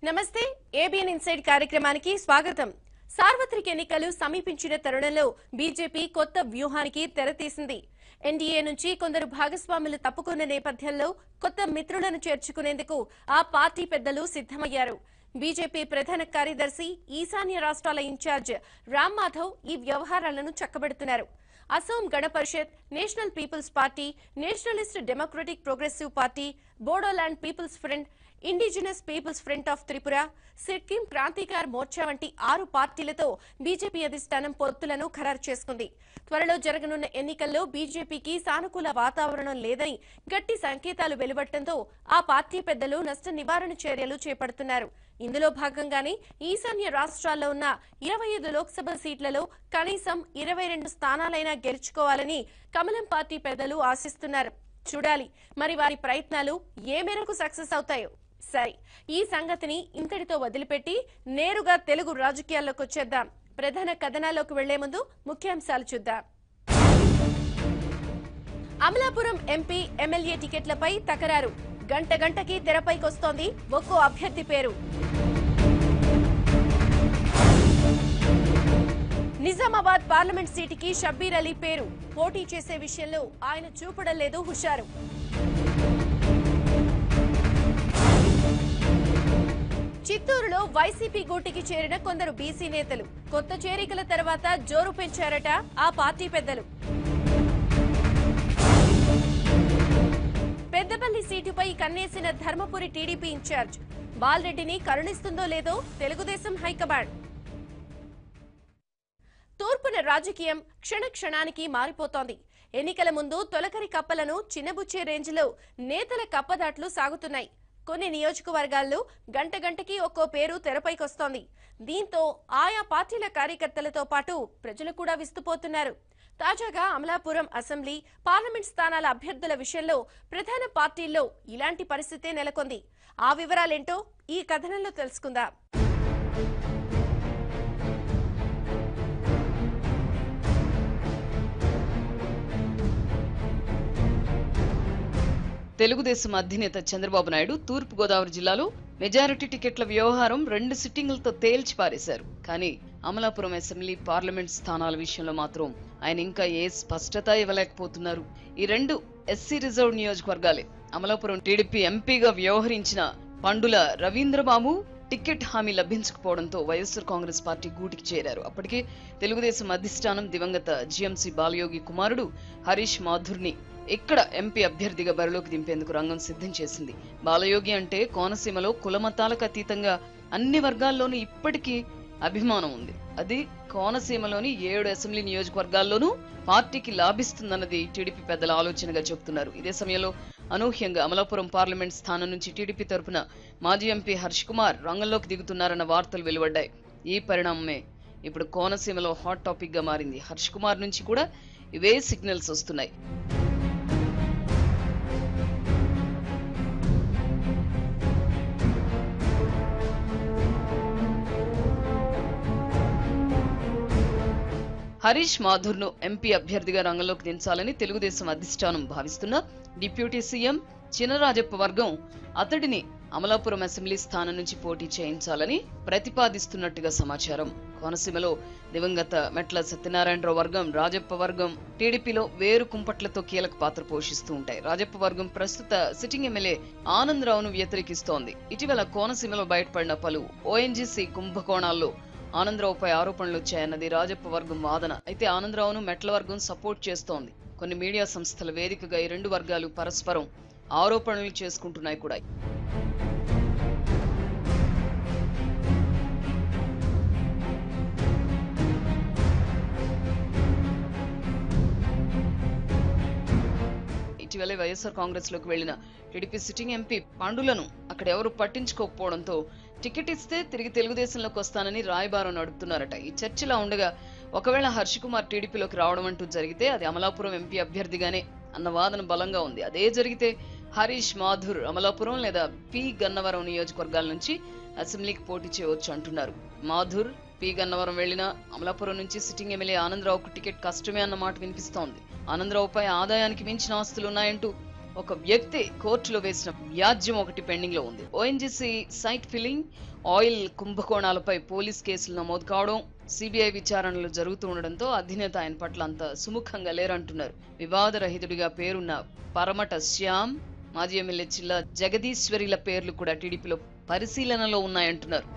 నమస్తే ABN inside కార్యక్రమానికి స్వాగతం. సార్వత్రిక ఎన్నికలు సమీపించిన తరుణంలో బీజేపీ కొత్త వ్యూహానికి తెరతీసింది. ఎన్డీఏ నుంచి కొందరు భాగస్వాములు తప్పుకున్న నేపథ్యంలో కొత్త మిత్రులను చేర్చుకునేందుకు ఆ పార్టీ పెద్దలు సిద్ధమయ్యారు. బీజేపీ ప్రధాన కార్యదర్శి ఈశాన్య రాష్ట్రాల ఇన్ఛార్జ్ రామ్ మాధవ్ ఈ వ్యవహారాలను చక్కబెడుతున్నారు. Asom Gana Parishad, National People's Party, Nationalist Democratic Progressive Party, Bodoland People's Front, Indigenous People's Front of Tripura, Sikkim Krantikari Morcha వంటి 6 పార్టీలతో బీజేపీ అధిష్టానం పొత్తులను ఖరారు చేసుకుంది. త్వరలో జరగనున్న ఎన్నికల్లో బీజేపీకి సానుకూల వాతావరణం లేదని గట్టి సంకేతాలు వెలువడటంతో ఆ పార్టీ పెద్దలు నష్ట నివారణ చర్యలు చేపడుతున్నారు. ఇందులో భాగంగానే ఈశాన్య రాష్ట్రాల్లో ఉన్న 25 లోక్సభ సీట్లలో కనీసం 22 స్థానాలైనా గెలుచుకోవాలని కమలం పార్టీ పెద్దలు ఆశిస్తున్నారు. చూడాలి మరి వారి ప్రయత్నాలు ఏ మేరకు సక్సెస్ అవుతాయో. సరే, ఈ సంగతిని ఇంతటితో వదిలిపెట్టి నేరుగా తెలుగు రాజకీయాల్లోకి వచ్చేద్దాం. ప్రధాన కథనాల్లోకి వెళ్లే ముందు ముఖ్యాంశాలు చూద్దాం. అమలాపురం ఎంపీ, ఎమ్మెల్యే టికెట్లపై తకరారు. గంట గంటకి తెరపైకొస్తోంది ఒక్కో అభ్యర్థి పేరు. నిజామాబాద్ పార్లమెంట్ సీటుకి షబ్బీర్ అలీ పేరు. పోటీ చేసే విషయంలో ఆయన చూపడం లేదు హుషారు. చిత్తూరులో వైసీపీ గూటికి చేరిన కొందరు బీసీ నేతలు కొత్త చేరికల తర్వాత జోరు పెంచారట ఆ పార్టీ పెద్దలు. పెద్దపల్లి సీటుపై కన్నేసిన ధర్మపురి టీడీపీ ఇన్ఛార్జ్ బాలరెడ్డిని కరుణిస్తుందో లేదో తెలుగుదేశం హైకమాండ్. తూర్పున రాజకీయం క్షణక్షణానికి మారిపోతోంది. ఎన్నికల ముందు తొలకరి కప్పలను చిన్నబుచ్చే రేంజ్లో నేతల కప్పదాట్లు సాగుతున్నాయి. కొన్ని నియోజకవర్గాల్లో గంట గంటకి ఒక్కో పేరు తెరపైకొస్తోంది. దీంతో ఆయా పార్టీల కార్యకర్తలతో పాటు ప్రజలు కూడా విస్తుపోతున్నారు. తాజాగా అమలాపురం అసెంబ్లీ, పార్లమెంట్ స్థానాల అభ్యర్థుల విషయంలో ప్రధాన పార్టీల్లో ఇలాంటి పరిస్థితే నెలకొంది. ఆ వివరాలేంటో ఈ కథనంలో తెలుసుకుందాం. తెలుగుదేశం అధినేత చంద్రబాబు నాయుడు తూర్పు గోదావరి జిల్లాలో మెజారిటీ టికెట్ల వ్యవహారం 2 సిట్టింగులతో తేల్చి పారేశారు. కానీ అమలాపురం అసెంబ్లీ, పార్లమెంట్ స్థానాల విషయంలో మాత్రం ఆయన ఇంకా ఏ స్పష్టత ఇవ్వలేకపోతున్నారు. ఈ 2 ఎస్సీ రిజర్వ్ నియోజకవర్గాలే. అమలాపురం టీడీపీ ఎంపీగా వ్యవహరించిన పండుల రవీంద్రబాబు టికెట్ హామీ లభించకపోవడంతో వైఎస్ఆర్ కాంగ్రెస్ పార్టీ గూటికి చేరారు. అప్పటికే తెలుగుదేశం అధిష్టానం దివంగత జీఎంసీ బాలయోగి కుమారుడు హరీష్ మాథుర్ని ఇక్కడ ఎంపీ అభ్యర్థిగా బరిలోకి దింపేందుకు రంగం సిద్ధం చేసింది. బాలయోగి అంటే కోనసీమలో కులమతాలకు అతీతంగా అన్ని వర్గాల్లోనూ ఇప్పటికీ అభిమానం ఉంది. అది కోనసీమలోని 7 అసెంబ్లీ నియోజకవర్గాల్లోనూ పార్టీకి లాభిస్తుందన్నది టీడీపీ పెద్దల ఆలోచనగా చెబుతున్నారు. ఇదే సమయంలో అనూహ్యంగా అమలాపురం పార్లమెంట్ స్థానం నుంచి టీడీపీ తరపున మాజీ ఎంపీ హర్ష్ కుమార్ రంగంలోకి దిగుతున్నారన్న వార్తలు వెలువడ్డాయి. ఈ పరిణామమే ఇప్పుడు కోనసీమలో హాట్ టాపిక్ గా మారింది. హర్ష్ కుమార్ నుంచి కూడా ఇవే సిగ్నల్స్ వస్తున్నాయి. హరీష్ మాథుర్ను ఎంపీ అభ్యర్థిగా రంగంలోకి దించాలని తెలుగుదేశం అధిష్టానం భావిస్తున్న డిప్యూటీ సీఎం చినరాజప్ప వర్గం అతడిని అమలాపురం అసెంబ్లీ స్థానం నుంచి పోటీ చేయించాలని ప్రతిపాదిస్తున్నట్టుగా సమాచారం. కోనసీమలో దివంగత మెట్ల సత్యనారాయణరావు వర్గం, రాజప్ప వర్గం టీడీపీలో వేరు కుంపట్లతో కీలక పాత్ర పోషిస్తూ ఉంటాయి. రాజప్ప వర్గం ప్రస్తుత సిట్టింగ్ ఎమ్మెల్యే ఆనందరావును వ్యతిరేకిస్తోంది. ఇటీవల కోనసీమలో బయటపడిన పలు ఓఎన్జీసీ కుంభకోణాల్లో ఆనందరావుపై ఆరోపణలు వచ్చాయన్నది రాజప్ప వర్గం వాదన. అయితే ఆనందరావును మెట్ల వర్గం సపోర్ట్ చేస్తోంది. కొన్ని మీడియా సంస్థల వేదికగా ఈ 2 వర్గాలు పరస్పరం ఆరోపణలు చేసుకుంటున్నాయి కూడా. ఇటీవలే వైఎస్ఆర్ కాంగ్రెస్ లోకి వెళ్లిన టీడీపీ సిట్టింగ్ ఎంపీ పండులను అక్కడ ఎవరు పట్టించుకోకపోవడంతో టికెట్ ఇస్తే తిరిగి తెలుగుదేశంలోకి వస్తానని రాయబారం నడుపుతున్నారట. ఈ చర్చలా ఉండగా ఒకవేళ హర్ష్ కుమార్ టీడీపీలోకి రావడం అంటూ జరిగితే అది అమలాపురం ఎంపీ అభ్యర్థిగానే అన్న వాదన బలంగా ఉంది. అదే జరిగితే హరీష్ మాథుర్ అమలాపురం లేదా పి గన్నవరం నియోజకవర్గాల నుంచి అసెంబ్లీకి పోటీ చేయవచ్చు అంటున్నారు. మాథుర్ పి గన్నవరం వెళ్లినా అమలాపురం నుంచి సిట్టింగ్ ఎమ్మెల్యే ఆనందరావుకు టికెట్ కష్టమే అన్న మాట వినిపిస్తోంది. ఆనందరావుపై ఆదాయానికి మించిన ఆస్తులున్నాయంటూ ఒక వ్యక్తి కోర్టులో వేసిన వ్యాజ్యం ఒకటి పెండింగ్ లో ఉంది. ఓఎన్జీసీ సైట్ ఫిల్లింగ్ ఆయిల్ కుంభకోణాలపై పోలీస్ కేసులు నమోదు కావడం, సిబిఐ విచారణలు జరుగుతూ ఉండడంతో అధినేత ఆయన పట్ల అంత సుముఖంగా లేరంటున్నారు. వివాదరహితుడిగా పేరున్న పరమట శ్యామ్, మాజీ ఎమ్మెల్యే చిల్లా జగదీశ్వరిల పేర్లు కూడా టీడీపీలో పరిశీలనలో ఉన్నాయంటున్నారు.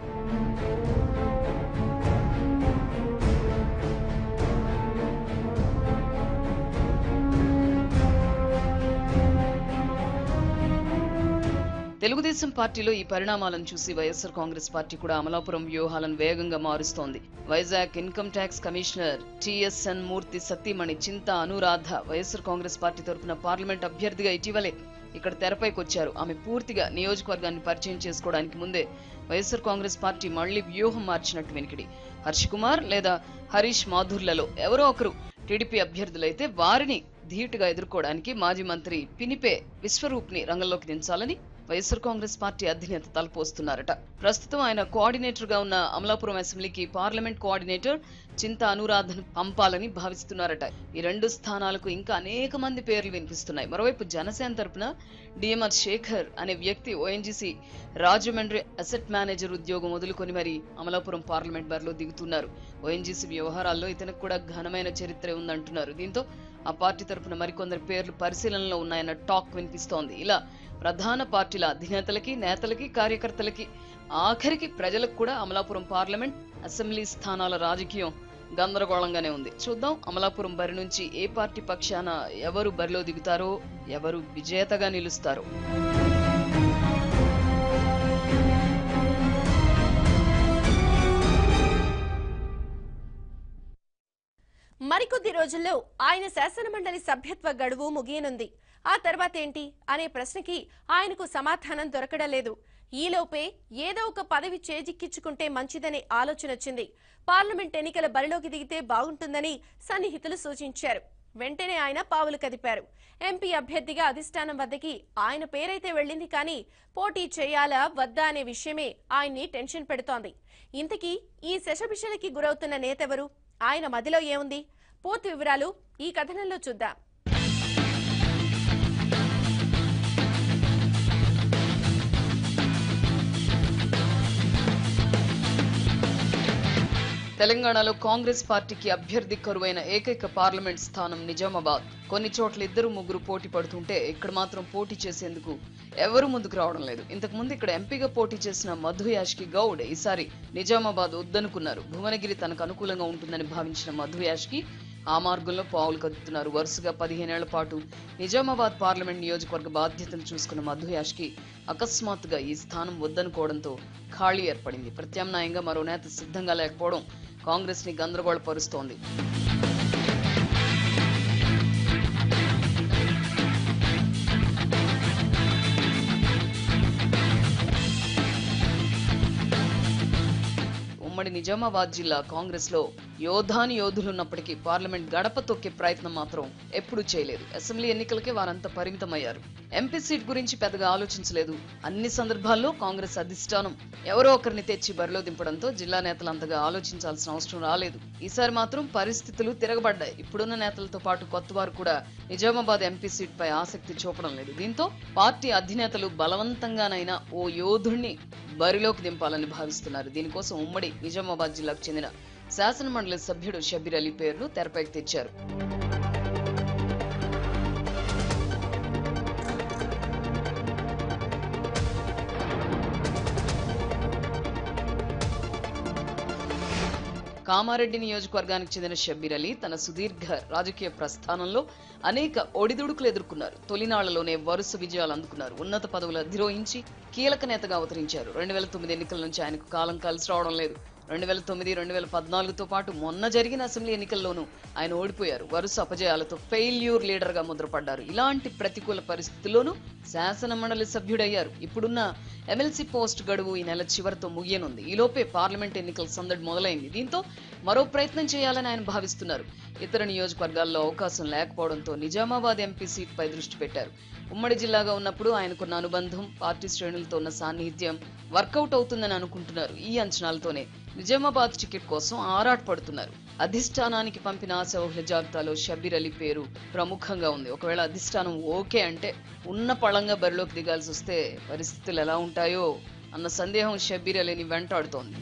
తెలుగుదేశం పార్టీలో ఈ పరిణామాలను చూసి వైఎస్ఆర్ కాంగ్రెస్ పార్టీ కూడా అమలాపురం వ్యూహాలను వేగంగా మారుస్తోంది. Vizag income tax commissioner TSN Murthy సతీమణి Chinta Anuradha YSR Congress Party తరఫున పార్లమెంట్ అభ్యర్థిగా ఇటీవలే ఇక్కడ తెరపైకి వచ్చారు. ఆమె పూర్తిగా నియోజకవర్గాన్ని పరిచయం చేసుకోవడానికి ముందే వైఎస్ఆర్ కాంగ్రెస్ పార్టీ మళ్లీ వ్యూహం మార్చినట్టు వినికిడి. హర్ష్ కుమార్ లేదా హరీష్ మాధుర్లలో ఎవరో ఒకరు టీడీపీ అభ్యర్థులైతే వారిని ధీటుగా ఎదుర్కోవడానికి మాజీ మంత్రి పినిపే విశ్వరూప్ ని రంగంలోకి దించాలని వైఎస్ఆర్ కాంగ్రెస్ పార్టీ అధినేత తలపోస్తున్నారట. ప్రస్తుతం ఆయన కోఆర్డినేటర్ గా ఉన్న అమలాపురం అసెంబ్లీకి పార్లమెంట్ కోఆర్డినేటర్ చింతా అనురాధను పంపాలని భావిస్తున్నారట. ఈ 2 స్థానాలకు ఇంకా అనేక మంది పేర్లు వినిపిస్తున్నాయి. మరోవైపు జనసేన తరపున డిఎంఆర్ శేఖర్ అనే వ్యక్తి ఓఎన్జీసీ రాజమండ్రి అసెట్ మేనేజర్ ఉద్యోగం వదులుకొని మరి అమలాపురం పార్లమెంట్ బరిలో దిగుతున్నారు. ఓఎన్జీసీ వ్యవహారాల్లో ఇతనికి కూడా ఘనమైన చరిత్ర ఉందంటున్నారు. దీంతో ఆ పార్టీ తరపున మరికొందరు పేర్లు పరిశీలనలో ఉన్నాయన్న టాక్ వినిపిస్తోంది. ఇలా ప్రధాన పార్టీల అధినేతలకి, నేతలకి, కార్యకర్తలకి, ఆఖరికి ప్రజలకు కూడా అమలాపురం పార్లమెంట్, అసెంబ్లీ స్థానాల రాజకీయం గందరగోళంగానే ఉంది. చూద్దాం అమలాపురం బరి నుంచి ఏ పార్టీ పక్షాన ఎవరు బరిలో దిగుతారో, ఎవరు విజేతగా నిలుస్తారో. మరికొద్ది రోజుల్లో ఆయన శాసనమండలి సభ్యత్వ గడువు ముగియనుంది. ఆ తర్వాత ఏంటి అనే ప్రశ్నకి ఆయనకు సమాధానం దొరకడం లేదు. ఈలోపే ఏదో ఒక పదవి చేజిక్కించుకుంటే మంచిదనే ఆలోచన వచ్చింది. పార్లమెంట్ ఎన్నికల బరిలోకి దిగితే బాగుంటుందని సన్నిహితులు సూచించారు. వెంటనే ఆయన పావులు కదిపారు. ఎంపీ అభ్యర్థిగా అధిష్టానం వద్దకి ఆయన పేరైతే వెళ్ళింది, కానీ పోటీ చేయాలా వద్దా అనే విషయమే ఆయన్ని టెన్షన్ పెడుతోంది. ఇంతకీ ఈ శశభిషలకి గురవుతున్న నేతెవరు? ఆయన మదిలో ఏముంది? పూర్తి వివరాలు ఈ కథనంలో చూద్దాం. తెలంగాణలో కాంగ్రెస్ పార్టీకి అభ్యర్థి కరువైన ఏకైక పార్లమెంట్ స్థానం నిజామాబాద్. కొన్ని చోట్ల 2-3 పోటీ పడుతుంటే ఇక్కడ మాత్రం పోటీ చేసేందుకు ఎవరు ముందుకు రావడం లేదు. ఇంతకు ముందు ఇక్కడ ఎంపీగా పోటీ చేసిన మధు యాష్కి గౌడ్ ఈసారి నిజామాబాద్ వద్దనుకున్నారు. భువనగిరి తనకు అనుకూలంగా ఉంటుందని భావించిన మధు యాష్కి ఆ మార్గంలో పావులు కదుపుతున్నారు. వరుసగా 15 ఏళ్ల పాటు నిజామాబాద్ పార్లమెంట్ నియోజకవర్గ బాధ్యతలు చూసుకున్న మధు యాష్కి అకస్మాత్తుగా ఈ స్థానం వద్దనుకోవడంతో ఖాళీ ఏర్పడింది. ప్రత్యామ్నాయంగా మరో నేత సిద్ధంగా లేకపోవడం కాంగ్రెస్ ని గందరగోళపరుస్తోంది. ఉమ్మడి నిజామాబాద్ జిల్లా కాంగ్రెస్ లో యోధాని యోధులున్నప్పటికీ పార్లమెంట్ గడప తొక్కే ప్రయత్నం మాత్రం ఎప్పుడూ చేయలేదు. అసెంబ్లీ ఎన్నికలకే వారంతా పరిమితమయ్యారు. ఎంపీ సీట్ గురించి పెద్దగా ఆలోచించలేదు. అన్ని సందర్భాల్లో కాంగ్రెస్ అధిష్టానం ఎవరో ఒకరిని తెచ్చి బరిలో దింపడంతో జిల్లా నేతలంతగా ఆలోచించాల్సిన అవసరం రాలేదు. ఈసారి మాత్రం పరిస్థితులు తిరగబడ్డాయి. ఇప్పుడున్న నేతలతో పాటు కొత్తవారు కూడా నిజామాబాద్ ఎంపీ సీట్ పై ఆసక్తి చూపడం లేదు. దీంతో పార్టీ అధినేతలు బలవంతంగానైనా ఓ యోధుణ్ణి బరిలోకి దింపాలని భావిస్తున్నారు. దీనికోసం ఉమ్మడి నిజామాబాద్ జిల్లాకు చెందిన శాసనమండలి సభ్యుడు షబ్బీర్ అలీ పేరును తెరపైకి తెచ్చారు. కామారెడ్డి నియోజకవర్గానికి చెందిన షబ్బీర్ అలీ తన సుదీర్ఘ రాజకీయ ప్రస్థానంలో అనేక ఒడిదుడుకులు ఎదుర్కొన్నారు. తొలినాళ్లలోనే వరుస విజయాలు అందుకున్నారు. ఉన్నత పదవులు అధిరోహించి కీలక నేతగా అవతరించారు. 2009 ఎన్నికల నుంచి ఆయనకు కాలం కలిసి రావడం లేదు. 2009, 2014తో పాటు మొన్న జరిగిన అసెంబ్లీ ఎన్నికల్లోనూ ఆయన ఓడిపోయారు. వరుస అపజయాలతో ఫెయిల్యూర్ లీడర్ గా ముద్రపడ్డారు. ఇలాంటి ప్రతికూల పరిస్థితుల్లోనూ శాసన మండలి సభ్యుడయ్యారు. ఇప్పుడున్న ఎమ్మెల్సీ పోస్ట్ గడువు ఈ నెల చివరితో ముగియనుంది. ఈలోపే పార్లమెంట్ ఎన్నికల సందడి మొదలైంది. దీంతో మరో ప్రయత్నం చేయాలని ఆయన భావిస్తున్నారు. ఇతర నియోజకవర్గాల్లో అవకాశం లేకపోవడంతో నిజామాబాద్ ఎంపీ సీటుపై దృష్టి పెట్టారు. ఉమ్మడి జిల్లాగా ఉన్నప్పుడు ఆయనకున్న అనుబంధం, పార్టీ శ్రేణులతో ఉన్న సాన్నిహిత్యం వర్కౌట్ అవుతుందని అనుకుంటున్నారు. ఈ అంచనాలతోనే నిజామాబాద్ టికెట్ కోసం ఆరాటపడుతున్నారు. అధిష్టానానికి పంపిన ఆశావహుల జాబితాలో షబ్బీర్ అలీ పేరు ప్రముఖంగా ఉంది. ఒకవేళ అధిష్టానం ఓకే అంటే ఉన్న పళంగా బరిలోకి దిగాల్సి వస్తే పరిస్థితులు ఎలా ఉంటాయో అన్న సందేహం షబ్బీర్ అలీని వెంటాడుతోంది.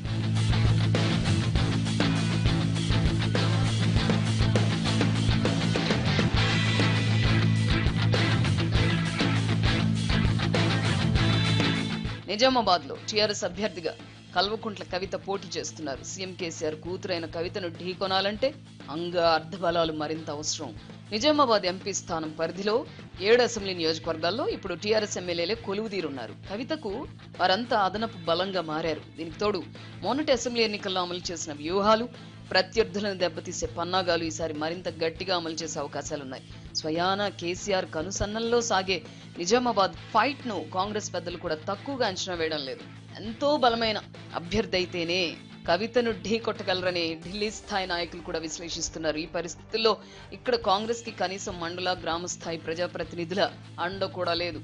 నిజామాబాద్ లో టీఆర్ఎస్ అభ్యర్థిగా కల్వకుంట్ల కవిత పోటీ చేస్తున్నారు. సీఎం కేసీఆర్ కూతురైన కవితను ఢీకొనాలంటే అర్ధబలాలు మరింత అవసరం. నిజామాబాద్ ఎంపీ స్థానం పరిధిలో 7 అసెంబ్లీ నియోజకవర్గాల్లో ఇప్పుడు టీఆర్ఎస్ ఎమ్మెల్యేలే కొలువుదీరున్నారు. కవితకు వారంతా అదనపు బలంగా మారారు. దీనికి తోడు మొన్నటి అసెంబ్లీ ఎన్నికల్లో అమలు చేసిన వ్యూహాలు, ప్రత్యర్థులను దెబ్బతీసే పన్నాగాలు ఈసారి మరింత గట్టిగా అమలు చేసే అవకాశాలున్నాయి. స్వయాన కేసీఆర్ కనుసన్నల్లో సాగే నిజామాబాద్ ఫైట్ ను కాంగ్రెస్ పెద్దలు కూడా తక్కువగా అంచనా వేయడం లేదు. ఎంతో బలమైన అభ్యర్థి అయితేనే కవితను ఢీ కొట్టగలరని ఢిల్లీ స్థాయి నాయకులు కూడా విశ్లేషిస్తున్నారు. ఈ పరిస్థితుల్లో ఇక్కడ కాంగ్రెస్ కి కనీసం మండల, గ్రామ స్థాయి ప్రజాప్రతినిధుల అండ కూడా లేదు.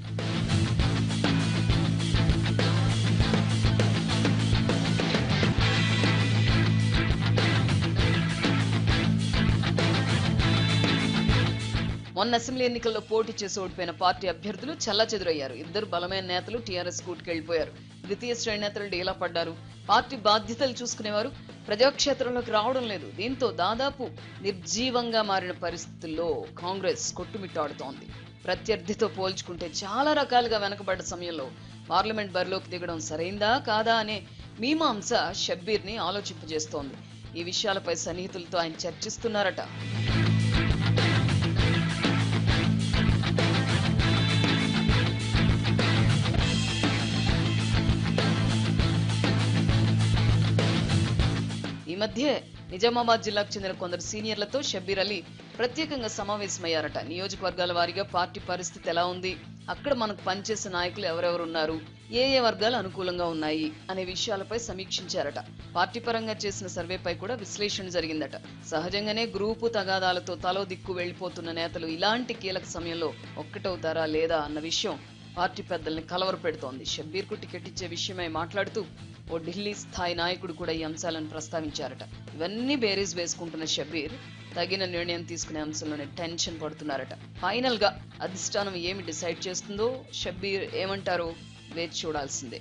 మొన్న అసెంబ్లీ ఎన్నికల్లో పోటీ చేసి ఓడిపోయిన పార్టీ అభ్యర్థులు చెల్లాచెదురయ్యారు. ఇద్దరు బలమైన నేతలు టీఆర్ఎస్ కూటుకు వెళ్లిపోయారు. ద్వితీయ శ్రేణి నేతలు డీలా పడ్డారు. పార్టీ బాధ్యతలు చూసుకునేవారు ప్రజాక్షేత్రంలోకి రావడం లేదు. దీంతో దాదాపు నిర్జీవంగా మారిన పరిస్థితుల్లో కాంగ్రెస్ కొట్టుమిట్టాడుతోంది. ప్రత్యర్థితో పోల్చుకుంటే చాలా రకాలుగా వెనకబడ్డ సమయంలో పార్లమెంట్ బరిలోకి దిగడం సరైందా కాదా అనే మీమాంస షబ్బీర్ ని ఆలోచింపజేస్తోంది. ఈ విషయాలపై సన్నిహితులతో ఆయన చర్చిస్తున్నారట. ఈ మధ్య నిజామాబాద్ జిల్లాకు చెందిన కొందరు సీనియర్లతో షబ్బీర్ అలీ ప్రత్యేకంగా సమావేశమయ్యారట. నియోజకవర్గాల వారీగా పార్టీ పరిస్థితి ఎలా ఉంది, అక్కడ మనకు పనిచేసే నాయకులు ఎవరెవరున్నారు, ఏ వర్గాలు అనుకూలంగా ఉన్నాయి అనే విషయాలపై సమీక్షించారట. పార్టీ పరంగా చేసిన సర్వేపై కూడా విశ్లేషణ జరిగిందట. సహజంగానే గ్రూపు తగాదాలతో తలో దిక్కు వెళ్లిపోతున్న నేతలు ఇలాంటి కీలక సమయంలో ఒక్కటవుతారా లేదా అన్న విషయం పార్టీ పెద్దల్ని కలవరపెడుతోంది. షబ్బీర్ కు టికెట్ ఇచ్చే విషయమై మాట్లాడుతూ ఓ ఢిల్లీ స్థాయి నాయకుడు కూడా ఈ అంశాలను ప్రస్తావించారట. ఇవన్నీ బేరీజ్ వేసుకుంటున్న షబ్బీర్ తగిన నిర్ణయం తీసుకునే అంశంలోనే టెన్షన్ పడుతున్నారట. ఫైనల్ గా అధిష్టానం ఏమి డిసైడ్ చేస్తుందో షబ్బీర్ ఏమంటారో వేచి చూడాల్సిందే.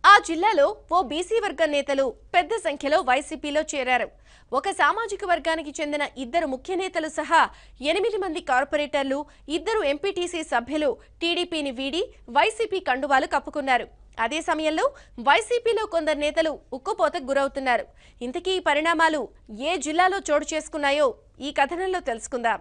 ఆ జిల్లాలో ఓ బీసీ వర్గ నేతలు పెద్ద సంఖ్యలో వైసీపీలో చేరారు. ఒక సామాజిక వర్గానికి చెందిన 2 ముఖ్య నేతలు సహా 8 మంది కార్పొరేటర్లు, 2 ఎంపీటీసీ సభ్యులు టీడీపీని వీడి వైసీపీ కండువాలు కప్పుకున్నారు. అదే సమయంలో వైసీపీలో కొందరు నేతలు ఉక్కుపోతకు గురవుతున్నారు. ఇంతకీ ఈ పరిణామాలు ఏ జిల్లాలో చోటు చేసుకున్నాయో ఈ కథనంలో తెలుసుకుందాం.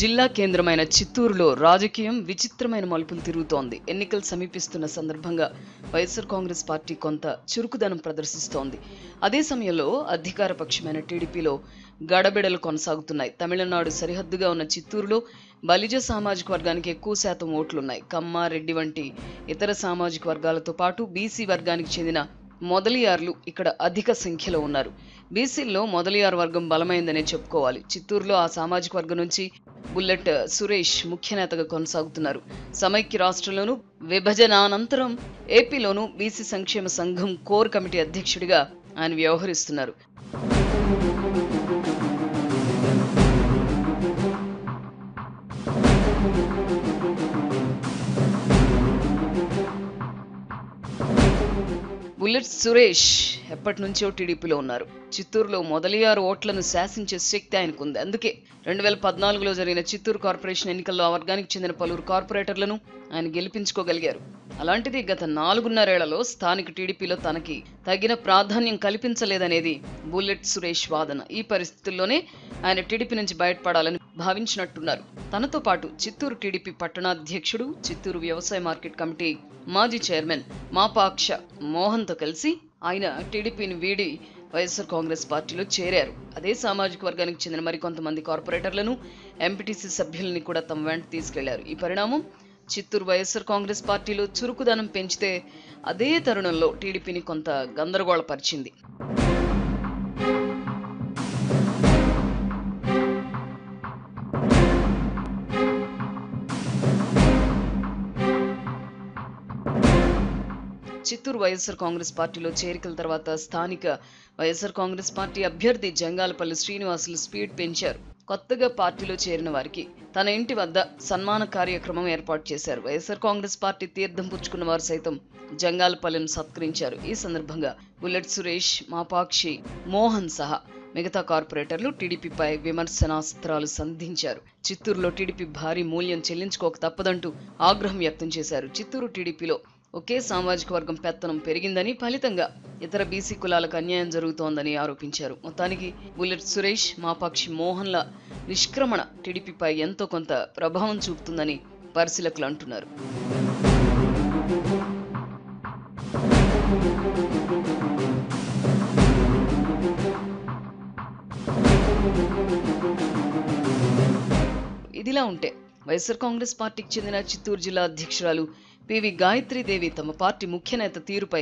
జిల్లా కేంద్రమైన చిత్తూరులో రాజకీయం విచిత్రమైన మలుపులు తిరుగుతోంది. ఎన్నికలు సమీపిస్తున్న సందర్భంగా వైఎస్ఆర్ కాంగ్రెస్ పార్టీ కొంత చురుకుదనం ప్రదర్శిస్తోంది. అదే సమయంలో అధికార పక్షమైన టీడీపీలో గడబిడలు కొనసాగుతున్నాయి. తమిళనాడు సరిహద్దుగా ఉన్న చిత్తూరులో బలిజ సామాజిక వర్గానికి ఎక్కువ శాతం ఓట్లున్నాయి. కమ్మ, రెడ్డి వంటి ఇతర సామాజిక వర్గాలతో పాటు బీసీ వర్గానికి చెందిన మొదలియార్లు ఇక్కడ అధిక సంఖ్యలో ఉన్నారు. బీసీల్లో మొదలియార్ వర్గం బలమైందనే చెప్పుకోవాలి. చిత్తూరులో ఆ సామాజిక వర్గం నుంచి బుల్లెట్ సురేష్ ముఖ్య నేతగా కొనసాగుతున్నారు. సమైక్య రాష్ట్రంలోనూ విభజనానంతరం ఏపీలోనూ బీసీ సంక్షేమ సంఘం కోర్ కమిటీ అధ్యక్షుడిగా ఆయన వ్యవహరిస్తున్నారు. బుల్లెట్ సురేష్ ఎప్పటి నుంచో టీడీపీలో ఉన్నారు. చిత్తూరులో మొదలియారు ఓట్లను శాసించే శక్తి ఆయనకుంది. అందుకే 2014లో జరిగిన చిత్తూరు కార్పొరేషన్ ఎన్నికల్లో ఆ వర్గానికి చెందిన పలువురు కార్పొరేటర్లను ఆయన గెలిపించుకోగలిగారు. అలాంటిది గత 4.5 ఏళ్లలో స్థానిక టీడీపీలో తనకి తగిన ప్రాధాన్యం కల్పించలేదనేది బుల్లెట్ సురేష్ వాదన. ఈ పరిస్థితుల్లోనే ఆయన టీడీపీ నుంచి బయటపడాలని భావించినట్టున్నారు. తనతో పాటు చిత్తూరు టీడీపీ పట్టణాధ్యక్షుడు, చిత్తూరు వ్యవసాయ మార్కెట్ కమిటీ మాజీ చైర్మన్ మాపాక్ష మోహన్తో కలిసి ఆయన టీడీపీని వీడి వైఎస్ఆర్ కాంగ్రెస్ పార్టీలో చేరారు. అదే సామాజిక వర్గానికి చెందిన మరికొంతమంది కార్పొరేటర్లను, ఎంపీటీసీ సభ్యులని కూడా తమ వెంట తీసుకెళ్లారు. ఈ పరిణామం చిత్తూరు వైఎస్ఆర్ కాంగ్రెస్ పార్టీలో చురుకుదనం పెంచితే అదే తరుణంలో టీడీపీని కొంత గందరగోళపరిచింది. చిత్తూరు వైఎస్ఆర్ కాంగ్రెస్ పార్టీలో చేరికల తర్వాత స్థానిక వైఎస్ఆర్ కాంగ్రెస్ పార్టీ అభ్యర్థి జంగాలపల్లి శ్రీనివాసులు స్పీడ్ పెంచారు. కొత్తగా పార్టీలో చేరిన వారికి తన ఇంటి వద్ద సన్మాన కార్యక్రమం ఏర్పాటు చేశారు. వైఎస్ఆర్ కాంగ్రెస్ పార్టీ తీర్థం పుచ్చుకున్న వారు సైతం జంగాలపల్లిని సత్కరించారు. ఈ సందర్భంగా బుల్లెట్ సురేష్, మాపాక్షి, మోహన్ సహా మిగతా కార్పొరేటర్లు టీడీపీపై విమర్శనాస్త్రాలు సంధించారు. చిత్తూరులో టీడీపీ భారీ మూల్యం చెల్లించుకోక తప్పదంటూ ఆగ్రహం వ్యక్తం చేశారు. చిత్తూరు టీడీపీలో ఒకే సామాజిక వర్గం పెత్తనం పెరిగిందని, ఫలితంగా ఇతర బీసీ కులాలకు అన్యాయం జరుగుతోందని ఆరోపించారు. మొత్తానికి బుల్లెట్ సురేష్, మాపాక్షి మోహన్ల నిష్క్రమణ టీడీపీపై ఎంతో కొంత ప్రభావం చూపుతుందని పరిశీలకులు అంటున్నారు. ఇదిలా ఉంటే వైఎస్ఆర్ కాంగ్రెస్ పార్టీకి చెందిన చిత్తూరు జిల్లా అధ్యక్షురాలు పివి గాయత్రీదేవి తమ పార్టీ ముఖ్య నేత తీరుపై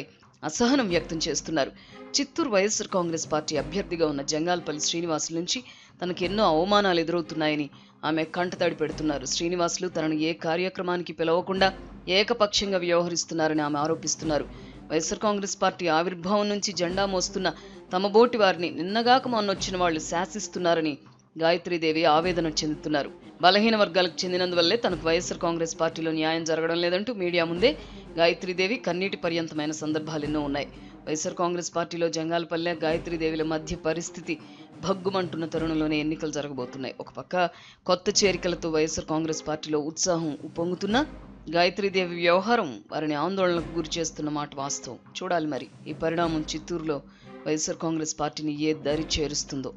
అసహనం వ్యక్తం చేస్తున్నారు. చిత్తూరు వైఎస్ఆర్ కాంగ్రెస్ పార్టీ అభ్యర్థిగా ఉన్న జంగాలపల్లి శ్రీనివాసుల నుంచి తనకు ఎన్నో అవమానాలు ఎదురవుతున్నాయని ఆమె కంటతడి పెడుతున్నారు. శ్రీనివాసులు తనను ఏ కార్యక్రమానికి పిలవకుండా ఏకపక్షంగా వ్యవహరిస్తున్నారని ఆమె ఆరోపిస్తున్నారు. వైఎస్ఆర్ కాంగ్రెస్ పార్టీ ఆవిర్భావం నుంచి జెండా మోస్తున్న తమ బోటి వారిని నిన్నగాక మొన్నొచ్చిన వాళ్లు శాసిస్తున్నారని గాయత్రీదేవి ఆవేదన చెందుతున్నారు. బలహీన వర్గాలకు చెందినందువల్లే తనకు వైఎస్ఆర్ కాంగ్రెస్ పార్టీలో న్యాయం జరగడం లేదంటూ మీడియా ముందే గాయత్రీదేవి కన్నీటి పర్యంతమైన సందర్భాలెన్నో ఉన్నాయి. వైఎస్ఆర్ కాంగ్రెస్ పార్టీలో జంగాలపల్లె, గాయత్రీదేవిల మధ్య పరిస్థితి భగ్గుమంటున్న తరుణంలోనే ఎన్నికలు జరగబోతున్నాయి. ఒక పక్క కొత్త చేరికలతో వైఎస్ఆర్ కాంగ్రెస్ పార్టీలో ఉత్సాహం ఉప్పొంగుతున్నా గాయత్రీదేవి వ్యవహారం వారిని ఆందోళనకు గురి చేస్తున్న మాట వాస్తవం. చూడాలి మరి ఈ పరిణామం చిత్తూరులో వైఎస్ఆర్ కాంగ్రెస్ పార్టీని ఏ దారి చేరుస్తుందో.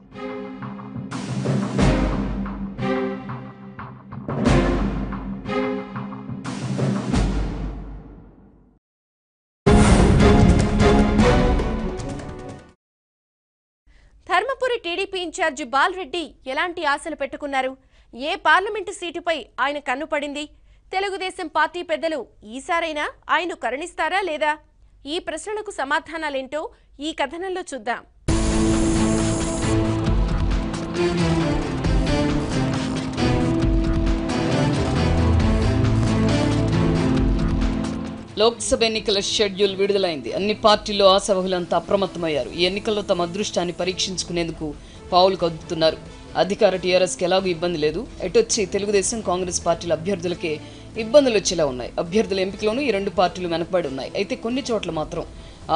ధర్మపురి టీడీపీ ఇన్ఛార్జి బాలరెడ్డి ఎలాంటి ఆశలు పెట్టుకున్నారు? ఏ పార్లమెంటు సీటుపై ఆయన కన్ను పడింది? తెలుగుదేశం పార్టీ పెద్దలు ఈసారైనా ఆయన్ను కరుణిస్తారా లేదా? ఈ ప్రశ్నలకు సమాధానాలేంటో ఈ కథనంలో చూద్దాం. లోక్సభ ఎన్నికల షెడ్యూల్ విడుదలైంది. అన్ని పార్టీల్లో ఆశావహులంతా అప్రమత్తమయ్యారు. ఈ ఎన్నికల్లో తమ అదృష్టాన్ని పరీక్షించుకునేందుకు పావులు కదుపుతున్నారు. అధికార టీఆర్ఎస్కి ఎలాగూ ఇబ్బంది లేదు. ఎటొచ్చి తెలుగుదేశం, కాంగ్రెస్ పార్టీల అభ్యర్థులకే ఇబ్బందులు వచ్చేలా ఉన్నాయి. అభ్యర్థుల ఎంపికలోనూ ఈ రెండు పార్టీలు వెనకబడి ఉన్నాయి. అయితే కొన్ని చోట్ల మాత్రం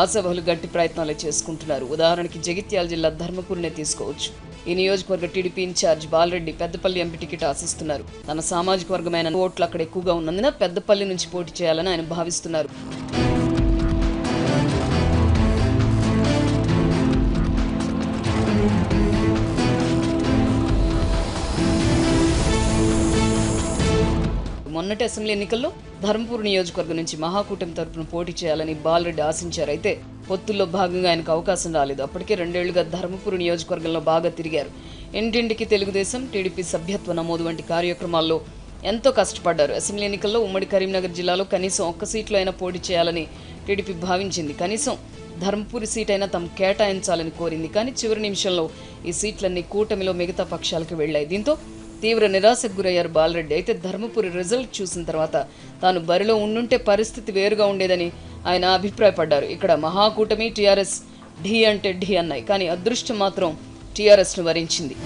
ఆశావహులు గట్టి ప్రయత్నాలే చేసుకుంటున్నారు. ఉదాహరణకి జగిత్యాల జిల్లా ధర్మపురినే తీసుకోవచ్చు. ఈ నియోజకవర్గ TDP incharge Balareddy Peddapalli MP ticket ఆశిస్తున్నారు. తన సామాజిక వర్గమైన ఓట్లు అక్కడ ఎక్కువగా ఉన్నందున పెద్దపల్లి నుంచి పోటీ చేయాలని ఆయన భావిస్తున్నారు. మొన్నటి అసెంబ్లీ ఎన్నికల్లో ధర్మపురి నియోజకవర్గం నుంచి మహాకూటమి తరపున పోటీ చేయాలని బాలరెడ్డి ఆశించారు. అయితే పొత్తుల్లో భాగంగా ఆయనకు అవకాశం రాలేదు. అప్పటికే 2 ఏళ్లుగా ధర్మపురి నియోజకవర్గంలో బాగా తిరిగారు. ఇంటింటికి తెలుగుదేశం, టీడీపీ సభ్యత్వ నమోదు వంటి కార్యక్రమాల్లో ఎంతో కష్టపడ్డారు. అసెంబ్లీ ఎన్నికల్లో ఉమ్మడి కరీంనగర్ జిల్లాలో కనీసం ఒక్క సీట్లో అయినా పోటీ చేయాలని టీడీపీ భావించింది. కనీసం ధర్మపురి సీట్ అయినా తమ కేటాయించాలని కోరింది. కానీ చివరి నిమిషంలో ఈ సీట్లన్నీ కూటమిలో మిగతా పక్షాలకు వెళ్లాయి. దీంతో తీవ్ర నిరాశకు గురయ్యారు బాలరెడ్డి. అయితే ధర్మపురి రిజల్ట్ చూసిన తర్వాత తాను బరిలో ఉండుంటే పరిస్థితి వేరుగా ఉండేదని ఆయన అభిప్రాయపడ్డారు. ఇక్కడ మహాకూటమి, టీఆర్ఎస్ ఢీ అంటే ఢీ అన్నాయి. కానీ అదృష్టం మాత్రం టీఆర్ఎస్ను వరించింది.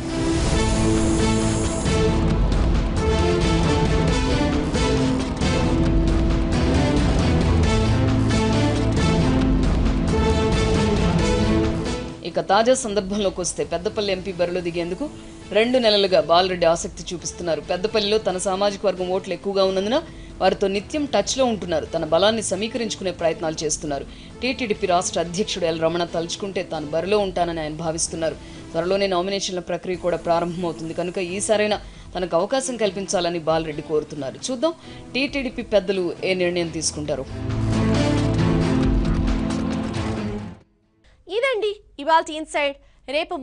ఇక తాజా సందర్భంలోకి వస్తే పెద్దపల్లి ఎంపీ బరిలో దిగేందుకు 2 నెలలుగా బాలరెడ్డి ఆసక్తి చూపిస్తున్నారు. పెద్దపల్లిలో తన సామాజిక వర్గం ఓట్లు ఎక్కువగా ఉన్నందున వారితో నిత్యం టచ్లో ఉంటున్నారు. తన బలాన్ని సమీకరించుకునే ప్రయత్నాలు చేస్తున్నారు. టీటీడీపీ రాష్ట్ర అధ్యక్షుడు ఎల్ రమణ తలుచుకుంటే తాను బరిలో ఉంటానని ఆయన భావిస్తున్నారు. త్వరలోనే నామినేషన్ల ప్రక్రియ కూడా ప్రారంభమవుతుంది కనుక ఈసారైనా తనకు అవకాశం కల్పించాలని బాలరెడ్డి కోరుతున్నారు. చూద్దాం టీటీడీపీ పెద్దలు ఏ నిర్ణయం తీసుకుంటారు. ఇదండి ఇవాల్టి ఇన్సైడ్. రేపు